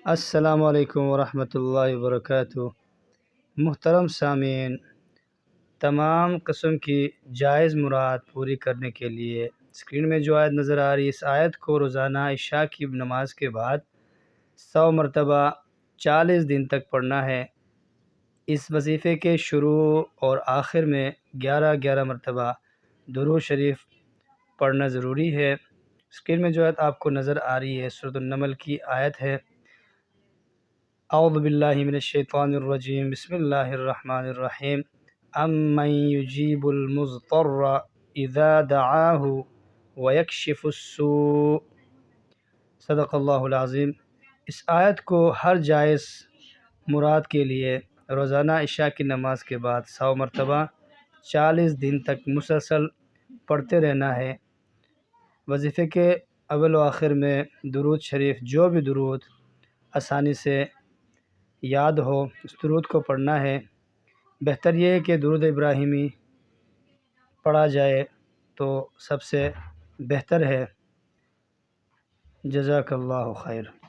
السلام علیکم ورحمۃ اللہ وبرکاتہ۔ محترم سامعین، تمام قسم کی جائز مراد پوری کرنے کے لیے اسکرین میں جو آیت نظر آ رہی ہے، اس آیت کو روزانہ عشاء کی نماز کے بعد 100 مرتبہ 40 دن تک پڑھنا ہے۔ اس وظیفے کے شروع اور آخر میں 11 مرتبہ درود شریف پڑھنا ضروری ہے۔ اسکرین میں جو آیت آپ کو نظر آ رہی ہے سورۃ النمل کی آیت ہے۔ اعوذ باللہ من الشیطان الرجیم، بسم اللہ الرحمن الرحیم۔ امن یجیب المضطر اذا دعاہ ویکشف السوء۔ صدق اللہ العظیم۔ اس آیت کو ہر جائز مراد کے لیے روزانہ عشاء کی نماز کے بعد 100 مرتبہ 40 دن تک مسلسل پڑھتے رہنا ہے۔ وظیفے کے اول و آخر میں درود شریف، جو بھی درود آسانی سے یاد ہو اس درود کو پڑھنا ہے۔ بہتر یہ ہے کہ درود ابراہیمی پڑھا جائے تو سب سے بہتر ہے۔ جزاک اللہ خیر۔